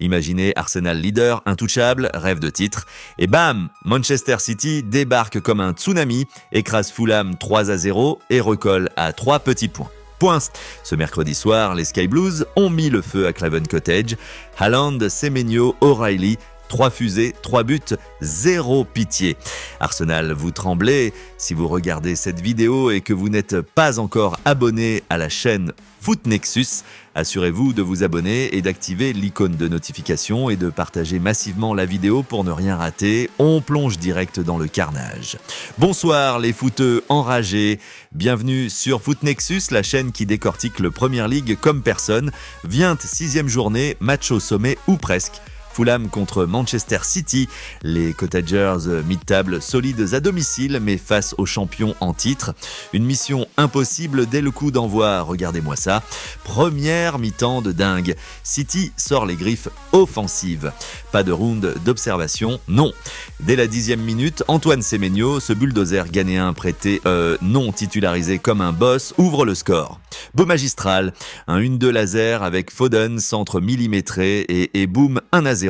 Imaginez Arsenal leader, intouchable, rêve de titre. Et bam, Manchester City débarque comme un tsunami, écrase Fulham 3-0 et recolle à 3 petits points. Point. Ce mercredi soir, les Sky Blues ont mis le feu à Craven Cottage. Haaland, Semenyo, O'Reilly, 3 fusées, 3 buts, 0 pitié. Arsenal, vous tremblez si vous regardez cette vidéo et que vous n'êtes pas encore abonné à la chaîne Foot Nexus. Assurez-vous de vous abonner et d'activer l'icône de notification et de partager massivement la vidéo pour ne rien rater. On plonge direct dans le carnage. Bonsoir les footeux enragés. Bienvenue sur Foot Nexus, la chaîne qui décortique le Premier League comme personne. Vient 6e journée, match au sommet ou presque. Fulham contre Manchester City, les Cottagers mid-table solides à domicile mais face aux champions en titre. Une mission impossible dès le coup d'envoi, regardez-moi ça. Première mi-temps de dingue. City sort les griffes offensives. Pas de round d'observation, non. Dès la 10e minute, Antoine Semenyo, ce bulldozer ghanéen prêté non titularisé comme un boss, ouvre le score. Beau magistral, un 1-2 laser avec Foden, centre millimétré et boum, 1-0.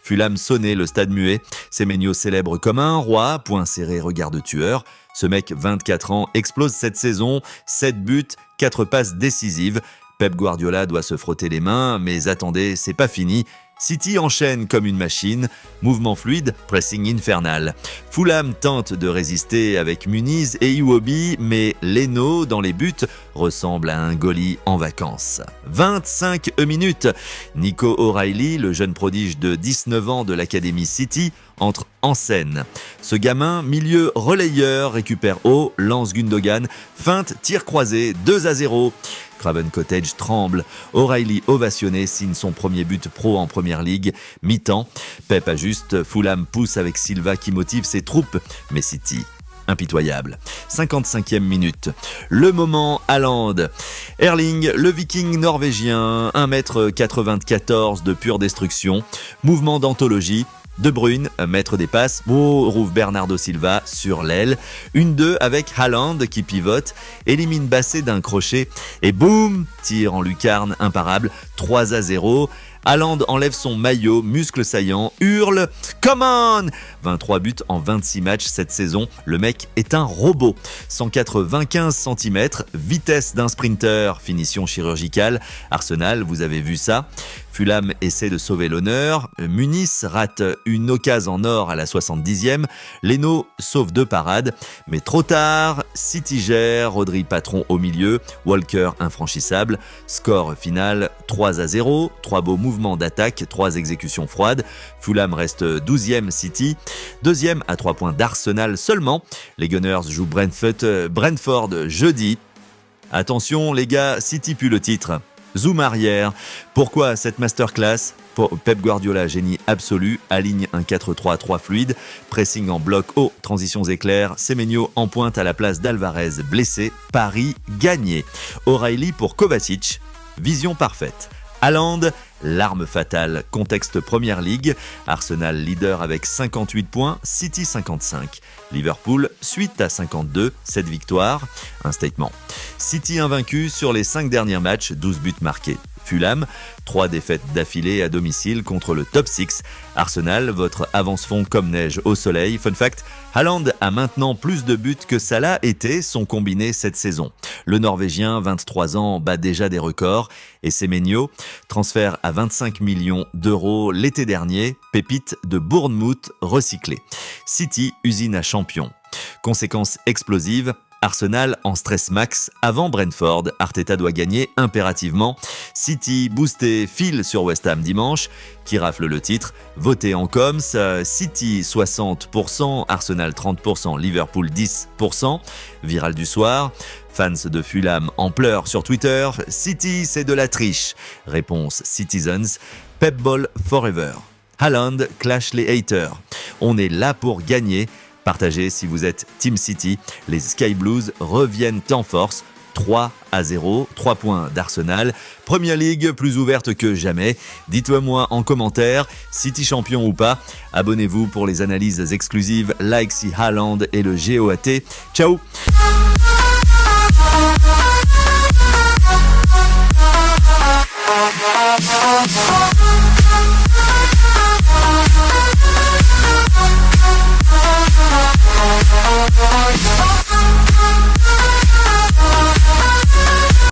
Fulham sonnait le stade muet. Semenyo célèbre comme un roi, point serré, regard de tueur. Ce mec, 24 ans, explose cette saison, 7 buts, 4 passes décisives. Pep Guardiola doit se frotter les mains, mais attendez, c'est pas fini. City enchaîne comme une machine, mouvement fluide, pressing infernal. Fulham tente de résister avec Muniz et Iwobi, mais Leno dans les buts ressemble à un goalie en vacances. 25 minutes. Nico O'Reilly, le jeune prodige de 19 ans de l'Académie City, entre en scène. Ce gamin, milieu relayeur, récupère haut, lance Gundogan, feinte, tir croisé, 2-0. Craven Cottage tremble. O'Reilly ovationné signe son premier but pro en Première Ligue. Mi-temps. Pep ajuste. Fulham pousse avec Silva qui motive ses troupes. Mais City, impitoyable. 55e minute. Le moment Haaland. Erling, le viking norvégien, 1m94 de pure destruction. Mouvement d'anthologie. De Bruyne, maître des passes, rouvre Bernardo Silva sur l'aile. 1-2 avec Haaland qui pivote, élimine Bassé d'un crochet et boum, tir en lucarne imparable, 3-0. Haaland enlève son maillot, muscle saillant, hurle « Come on !» 23 buts en 26 matchs cette saison, le mec est un robot. 195 cm, vitesse d'un sprinter, finition chirurgicale. Arsenal, vous avez vu ça. Fulham essaie de sauver l'honneur. Muniz rate une occasion en or à la 70e. Leno sauve 2 parades. Mais trop tard, City gère, Rodri patron au milieu, Walker infranchissable. Score final 3-0. 3 beaux mouvements d'attaque, 3 exécutions froides. Fulham reste 12e City. Deuxième à 3 points d'Arsenal seulement. Les Gunners jouent Brentford jeudi. Attention les gars, City pue le titre. Zoom arrière. Pourquoi cette masterclass ? Pep Guardiola, génie absolu, aligne un 4-3-3 fluide, pressing en bloc haut, transitions éclairs, Semenyo en pointe à la place d'Alvarez blessé, Paris gagné. O'Reilly pour Kovacic, vision parfaite. Haaland, l'arme fatale, contexte Première Ligue, Arsenal leader avec 58 points, City 55. Liverpool, suite à 52, 7 victoires, un statement. City invaincu sur les 5 derniers matchs, 12 buts marqués. Fulham, 3 défaites d'affilée à domicile contre le top 6. Arsenal, votre avance-fond comme neige au soleil. Fun fact, Haaland a maintenant plus de buts que Salah était son combiné cette saison. Le Norvégien, 23 ans, bat déjà des records. Et Semenyo, transfert à 25 millions d'euros l'été dernier, pépite de Bournemouth recyclé. City, usine à champions. Conséquence explosive, Arsenal en stress max avant Brentford. Arteta doit gagner impérativement. City boosté file sur West Ham dimanche, qui rafle le titre. Voté en coms, City 60%, Arsenal 30%, Liverpool 10%. Viral du soir. Fans de Fulham en pleurs sur Twitter. City, c'est de la triche. Réponse Citizens. Pep Ball forever. Haaland clash les haters. On est là pour gagner. Partagez si vous êtes Team City. Les Sky Blues reviennent en force. 3-0, 3 points d'Arsenal. Première Ligue plus ouverte que jamais. Dites-moi en commentaire, City champion ou pas. Abonnez-vous pour les analyses exclusives. Like si Haaland et le GOAT. Ciao.